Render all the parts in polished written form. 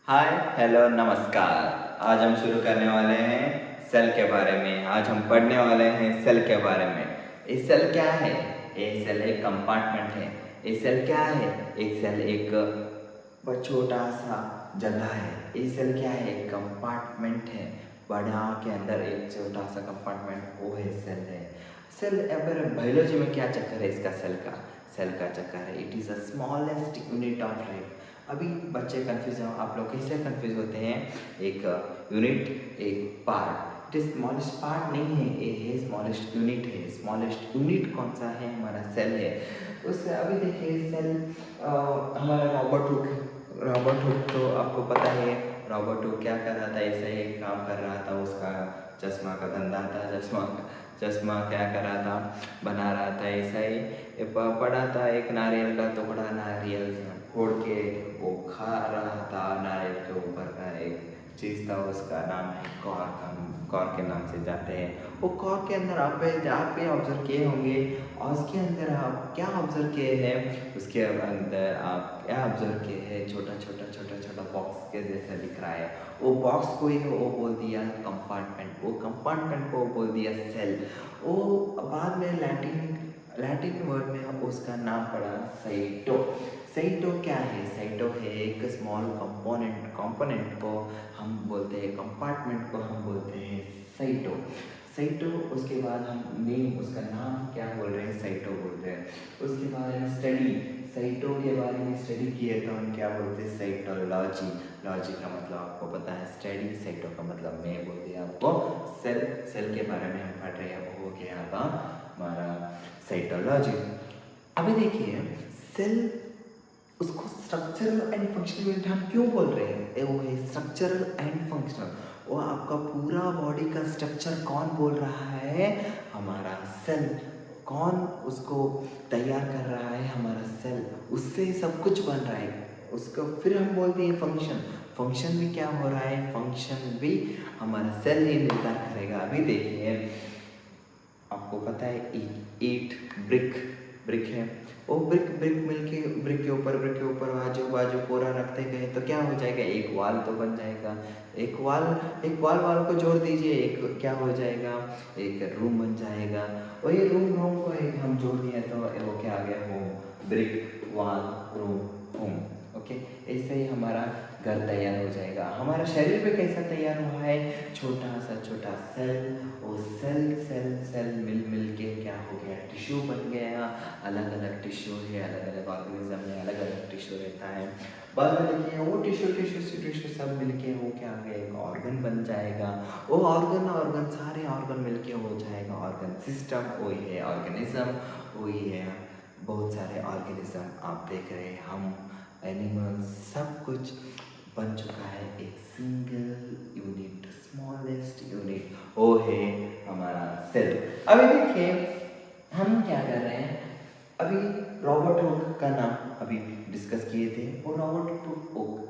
Hi hello नमस्कार। आज हम शुरू करने वाले हैं सेल के बारे में। आज हम पढ़ने वाले हैं सेल के बारे में। ये सेल क्या है? ये सेल एक कंपार्टमेंट है। ये सेल क्या है? एक सेल एक छोटा सा जगह है। ये सेल क्या है? एक कंपार्टमेंट है। बड़ा के अंदर एक छोटा सा कंपार्टमेंट, वो है सेल है। सेल अगर बायोलॉजी में क्या चक्कर है इसका? सेल का चक्कर है it is a smallest unit of life. अभी बच्चे कंफ्यूज हो, आप लोग कैसे कंफ्यूज होते हैं? एक यूनिट एक part. It is smallest part नहीं है, ये है स्मॉलेस्ट यूनिट है। स्मॉलेस्ट यूनिट कौन सा है? हमारा सेल है। उससे अभी देखिए सेल हमारा रॉबर्ट हुक तो आपको पता है। रॉबर्ट हुक क्या कर रहा था? ऐसा ही काम कर रहा था। उसका चश्मा का धंधा था। चश्मा क्या कर रहा था? बना रहा था। ऐसा ही पड़ा था एक नारियल का टुकड़ा, नारियल फोड़ के वो खा रहा था। नारियल के ऊपर का एक चीज़ था, उसका नाम है कॉर्क। हम कॉर्क के नाम से जाते हैं। वो कॉर्क के अंदर आप पे ऑब्जर्व किए होंगे, और उसके अंदर आप क्या ऑब्जर्व किए हैं? उसके अंदर आप क्या ऑब्जर्व किए हैं? छोटा बॉक्स के जैसा दिख रहा है। वो बॉक्स को ही वो बोल दिया कंपार्टमेंट, वो कंपार्टमेंट को बोल दिया सेल। वो बाद में लैटिन वर्ड में हम उसका नाम पड़ा साइटो। साइटो क्या है? साइटो है एक स्मॉल कंपोनेंट को हम बोलते हैं, कंपार्टमेंट को हम बोलते हैं साइटो। साइटो उसके बाद हम नेम, उसका नाम क्या बोल रहे हैं? साइटो बोल रहे हैं। उसके बाद हम स्टडी, साइटो के बारे में स्टडी किए तो हम क्या बोलते हैं? साइटोलॉजी। लॉजी का मतलब आपको पता है, स्टडी। साइटो का मतलब मैं बोल दिया आपको। सेल के बारे में हम पढ़ रहे हैं, वो हो गया था हमारा साइटोलॉजी। अभी देखिए सेल, उसको स्ट्रक्चरल एंड फंक्शनल यूनिट हम क्यों बोल रहे हैं? वो है स्ट्रक्चरल एंड फंक्शनल। वो आपका पूरा बॉडी का स्ट्रक्चर कौन बोल रहा है? हमारा सेल। कौन उसको तैयार कर रहा है? हमारा सेल। उससे सब कुछ बन रहा है। उसको फिर हम बोलते हैं फंक्शन। फंक्शन भी क्या हो रहा है? फंक्शन भी हमारा सेल ही निर्धार करेगा। अभी देखिए आपको पता है ईट ब्रिक है। वो ब्रिक के ऊपर आजू बाजू पूरा रखते गए तो क्या हो जाएगा? एक वाल तो बन जाएगा। एक वाल को जोड़ दीजिए, एक क्या हो जाएगा? एक रूम बन जाएगा। और ये रूम को एक हम जोड़ दिए तो वो क्या आ गया? होम। ब्रिक वाल रूम होम। ओके, ऐसे ही हमारा घर तैयार हो जाएगा। हमारा शरीर पे कैसा तैयार हुआ है? छोटा सेल। वो सेल मिल के क्या हो गया? टिश्यू बन गया। अलग अलग टिश्यू है, अलग अलग ऑर्गेनिज्म में अलग अलग टिश्यू रहता है। बाद में देखिए वो टिश्यू सब मिलके वो क्या हो गया? एक ऑर्गन बन जाएगा। वो ऑर्गन सारे ऑर्गन मिलके हो जाएगा ऑर्गन सिस्टम। वही है ऑर्गेनिज्म, वही है बहुत सारे ऑर्गेनिज्म आप देख रहे हैं। हम एनिमल्स सब कुछ बन चुका है एक सिंगल यूनिट, स्मॉलेस्ट यूनिट, वो है हमारा सेल। अभी देखिए हम क्या कर रहे हैं? अभी रॉबर्ट हुक का नाम अभी डिस्कस किए थे। वो रॉबर्ट हुक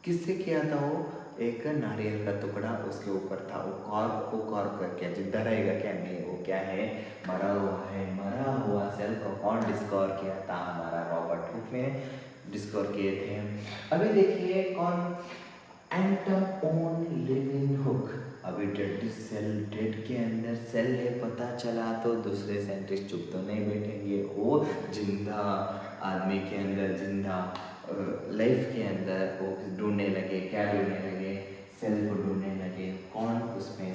किससे किया था? वो एक नारियल का टुकड़ा उसके ऊपर था। वो कॉर्क का क्या जिंदा रहेगा क्या? नहीं, वो क्या है? मरा हुआ है। मरा हुआ सेल को कौन डिस्कवर किया था? हमारा रॉबर्ट हुक ने डिस्कवर किए थे। अभी देखिए कौन? एंटम ऑन लिविंग हुक। अभी डेड के अंदर सेल है पता चला तो दूसरे साइंटिस्ट चुप तो नहीं बैठेंगे। वो जिंदा आदमी के अंदर, जिंदा लाइफ के अंदर वो ढूंढने लगे। क्या ढूंढने लगे? सेल को ढूंढने लगे। कौन उसमें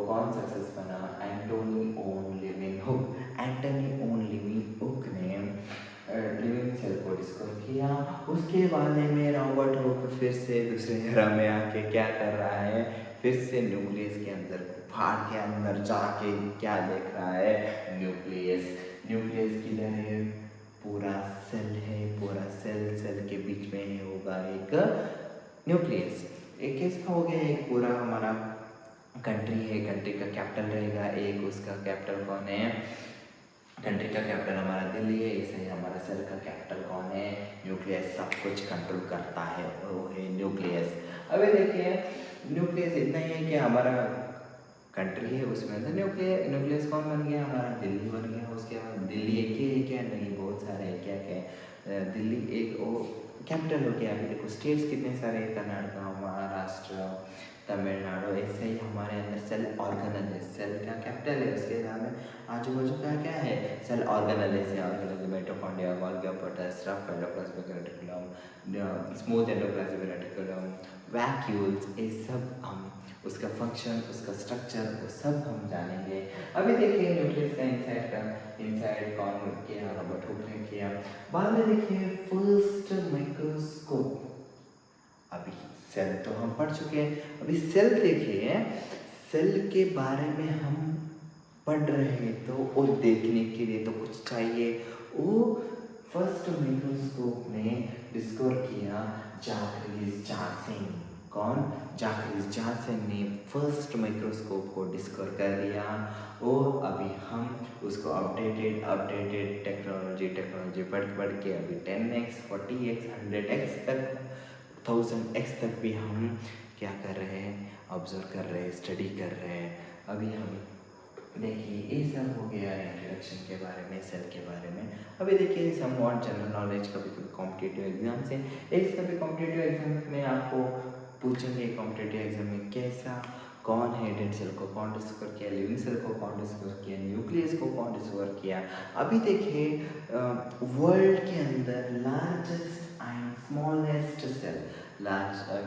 कौन सक्सेस बना? Antonie van Leeuwenhoek. Antonie van Leeuwenhoek ने लिविंग सेल को डिस्कवर किया। उसके बारे में रॉबर्ट हुक फिर से दूसरे ग्रह में आके क्या कर रहा है? फिर से न्यूक्लियस के अंदर, फाड़ के अंदर जाके क्या देख रहा है? न्यूक्लियस किधर है? पूरा सेल है। पूरा सेल के बीच में होगा एक न्यूक्लियस। एक किसका हो गया? एक पूरा हमारा कंट्री है। कंट्री का कैपिटल रहेगा एक। उसका कैपिटल कौन है? कंट्री का कैपिटल हमारा दिल्ली है। ऐसे ही हमारा सेल का कैपिटल कौन है? न्यूक्लियस सब कुछ कंट्रोल करता है, वो है न्यूक्लियस। अभी देखिए न्यूक्लियस इतना ही है कि हमारा कंट्री है, उसमें अंदर न्यूक्लियस कौन बन गया? हमारा दिल्ली बन गया। उसके बाद दिल्ली एक ही है क्या? नहीं, बहुत सारे हैं। क्या क्या दिल्ली एक वो कैपिटल हो गया। अभी देखो स्टेट्स कितने सारे हैं, कर्नाटका, महाराष्ट्र, तमिलनाडु, ऐसे ही हमारे अंदर सेल ऑर्गेनल है। सेल क्या कैपिटल है, उसके सामने आजू बाजू का क्या है, सेल ऑर्गेनल है। Organelle mitochondria, Golgi apparatus, rough endoplasmic reticulum, smooth endoplasmic reticulum, vacuoles, ये सब हम उसका फंक्शन, उसका स्ट्रक्चर, वो सब हम जानेंगे। अभी देखिए न्यूक्लियस का इनसाइड कौन किया, रॉबर्ट हुक ने किया। बाद में देखिए फर्स्ट माइक्रोस्कोप। अभी सेल तो हम पढ़ चुके हैं, अभी सेल देखिए, सेल के बारे में हम पढ़ रहे हैं तो वो देखने के लिए तो कुछ चाहिए। वो फर्स्ट माइक्रोस्कोप ने डिस्कवर किया जैकरीज जार्सिन। कौन, जैकरीज जार्सिन ने फर्स्ट माइक्रोस्कोप को डिस्कवर कर दिया। वो अभी हम उसको अपडेटेड टेक्नोलॉजी पढ़ के अभी 10x 40x 100x तक 1000x तक भी हम क्या कर रहे हैं, ऑब्जर्व कर रहे हैं, स्टडी कर रहे हैं। अभी हम देखिए ये सब हो गया इंट्रोडक्शन के बारे में, सेल के बारे में। अभी देखिए समवॉट जनरल नॉलेज, कभी कभी कॉम्पिटिटिव एग्जाम से, एक कभी कॉम्पिटिटिव एग्जाम में आपको पूछेंगे कॉम्पिटिटिव एग्जाम में कैसा, कौन है डेड सेल को कौन डिस्कवर किया, लिविंग सेल को कौन डिस्कवर किया, न्यूक्लियस को कौन डिस्कवर किया। अभी देखिए वर्ल्ड के अंदर लार्जेस्ट एंड स्मॉलेस्ट सेल,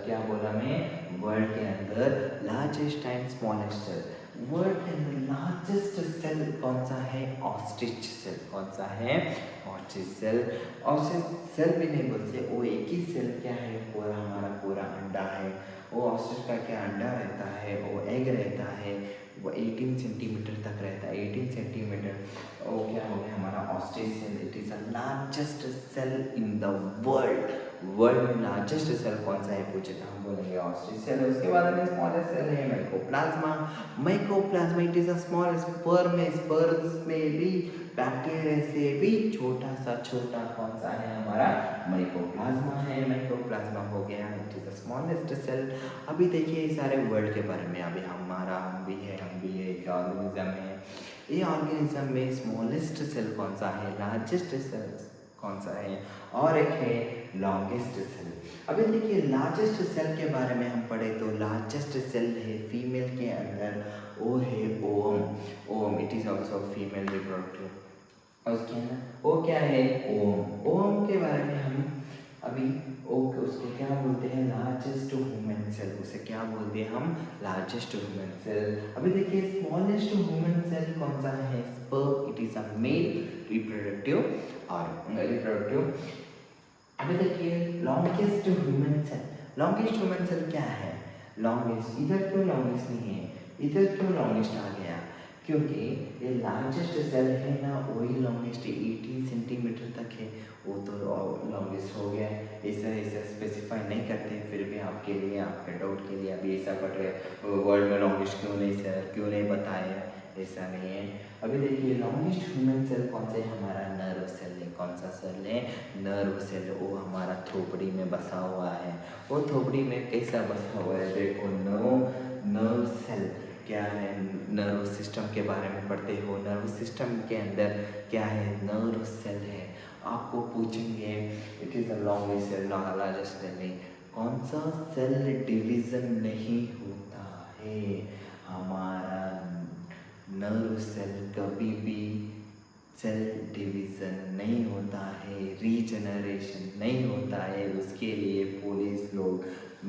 क्या बोला मैं, वर्ल्ड के अंदर largest and smallest cell, world के अंदर लार्जेस्ट सेल कौन सा है, ऑस्ट्रिच सेल। कौन सा है, ऑस्ट्रिच सेल। ऑस्ट्रिच सेल भी नहीं बोलते, वो एक ही सेल क्या है, पूरा हमारा पूरा अंडा है। वो ऑस्ट्रिच का क्या अंडा रहता है, वो एग रहता है, वो 18 सेंटीमीटर तक रहता है, 18 सेंटीमीटर। वो क्या हो गया हमारा ostrich cell. It is the largest cell in the world. World में लार्जेस्ट सेल कौन सा है पूछे तो हम बोलेंगे ऑस्ट्रिच सेल। उसके बाद में स्मॉलेस्ट सेल है mycoplasma. Mycoplasma it is a small sperm है, स्पर्म्स में भी बैक्टीरिया से भी छोटा सा छोटा कौन सा है हमारा, माइकोप्लाज्मा है। माइकोप्लाज्मा हो गया, it is the smallest cell. अभी देखिए सारे वर्ल्ड के बारे में, अभी हम भी है एक ऑर्गेनिज्म है। ये ऑर्गेनिज्म में स्मॉलेस्ट सेल कौन सा है, लार्जेस्ट सेल कौन सा है, और एक है लॉन्गेस्ट सेल। अभी देखिए लार्जेस्ट सेल के बारे में हम पढ़े तो लार्जेस्ट सेल है फीमेल के अंदर, वो है ovum. It is also female reproductive. उसके अंदर वो क्या है, ओवम के बारे में हम अभी उसको क्या बोलते हैं, लार्जेस्ट ह्यूमन सेल। उसे क्या बोलते हैं हम, लार्जेस्ट ह्यूमन सेल। अभी देखिए स्मॉलेस्ट ह्यूमन सेल कौन सा है, sperm. It is a male reproductive. अभी देखिए longest human cell. Longest human cell क्या है, लॉन्गेस्ट, इधर क्यों लॉन्गेस्ट नहीं है, इधर क्यों लॉन्गेस्ट आ गया, क्योंकि ये लार्जेस्ट सेल है ना, वही लॉन्गेस्ट 80 सेंटीमीटर तक है, वो तो लॉन्गेस्ट हो गया है। ऐसा स्पेसिफाई नहीं करते, फिर भी आपके लिए, आपके डाउट के लिए अभी ऐसा पढ़ रहे वर्ल्ड में लॉन्गेस्ट क्यों नहीं सर, क्यों नहीं बताया, ऐसा नहीं है। अभी देखिए लॉन्गेस्ट ह्यूमन सेल कौन सा है, हमारा नर्व सेल है। कौन सा सेल है, नर्व सेल। वो हमारा थोपड़ी में बसा हुआ है। वो थोपड़ी में कैसा बसा हुआ है, देखो नर्व सेल क्या है, नर्व सिस्टम के बारे में पढ़ते हो, नर्व सिस्टम के अंदर क्या है, नर्व सेल है। आपको पूछेंगे it is the longest cell, largest cell नहीं, कौन सा सेल डिवीजन नहीं होता है, हमारा नर्व सेल कभी भी सेल डिवीज़न नहीं होता है, रीजनरेशन नहीं होता है। उसके लिए पुलिस लोग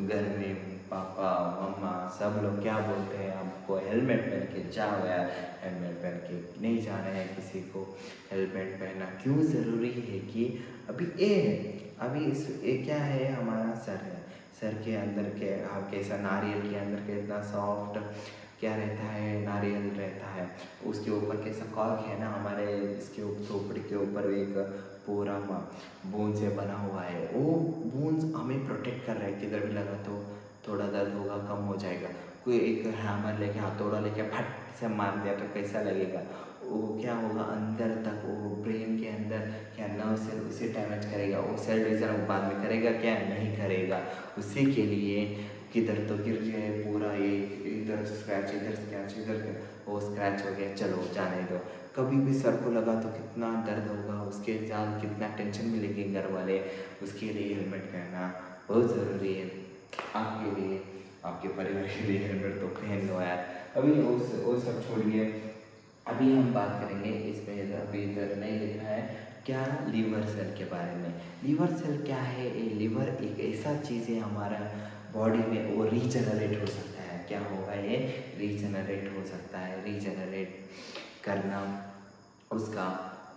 घर में पापा मम्मा सब लोग क्या बोलते हैं, आपको हेलमेट पहन के जाओ यार, हेलमेट पहन के नहीं जाना है, किसी को हेलमेट पहनना क्यों ज़रूरी है कि ये क्या है, हमारा सर है, सर के अंदर के कैसा नारियल के अंदर कितना सॉफ्ट क्या रहता है, नारियल रहता है, उसके ऊपर कैसा कॉर्क है ना, हमारे इसके खोपड़ी के ऊपर एक पूरा बूंद से बना हुआ है। वो बूंद हमें प्रोटेक्ट कर रहा है, किधर भी लगा तो थोड़ा दर्द होगा, कम हो जाएगा। कोई एक हैमर लेके, हथौड़ा लेके फट से मार दिया तो कैसा लगेगा, वो क्या होगा अंदर तक, वो ब्रेन के अंदर क्या नर्व सेल उसे डैमेज करेगा, वो सेल डिवीजन बाद में करेगा क्या, नहीं करेगा। उसी के लिए किधर तो गिर गए पूरा, ये इधर स्क्रैच, इधर स्क्रैच, इधर वो स्क्रैच हो गया, चलो जाने दो। कभी भी सर को लगा तो कितना दर्द होगा, उसके जान कितना टेंशन मिलेगी घर वाले। उसके लिए हेलमेट पहनना बहुत ज़रूरी है आपके लिए, आपके परिवार के लिए। हेलमेट तो पहन लो यार। अभी वो सब छोड़िए, अभी हम बात करेंगे इसमें, अभी इधर नहीं लिखा है क्या, लीवर सेल के बारे में। लीवर सेल क्या है? ये लीवर एक ऐसा चीज़ है हमारा बॉडी में, वो रीजनरेट हो सकता है। क्या होगा? ये रीजनरेट हो सकता है। रीजनरेट करना उसका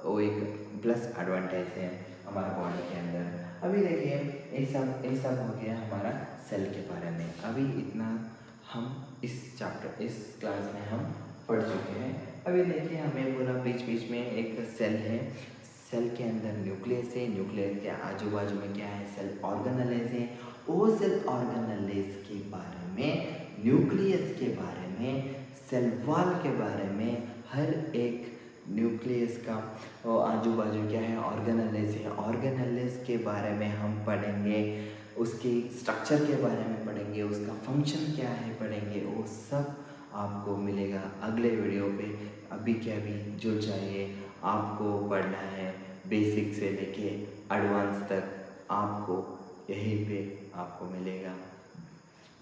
वो एक प्लस एडवांटेज है हमारे बॉडी के अंदर। अभी देखिए ऐसा हो गया हमारा सेल के बारे में। अभी इतना हम इस चैप्टर, इस क्लास में हम पढ़ चुके हैं। अभी देखिए हमें बोला बीच बीच में एक सेल है, सेल के अंदर न्यूक्लियस है, न्यूक्लियस के आजू बाजू में क्या है? सेल ऑर्गेनेल्स है। वो सेल ऑर्गेनेल्स के बारे में, न्यूक्लियस के बारे में, सेल वॉल के बारे में, हर एक न्यूक्लियस का वो आजू बाजू क्या है? ऑर्गेनेल्स है। ऑर्गेनेल्स के बारे में हम पढ़ेंगे, उसकी स्ट्रक्चर के बारे में पढ़ेंगे, उसका फंक्शन क्या है पढ़ेंगे। वो सब आपको मिलेगा अगले वीडियो पे। अभी के अभी जो चाहिए आपको पढ़ना है, बेसिक से लेके एडवांस तक आपको यहीं पे आपको मिलेगा।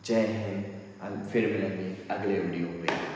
जय हिंद। फिर मिलेंगे अगले वीडियो पे।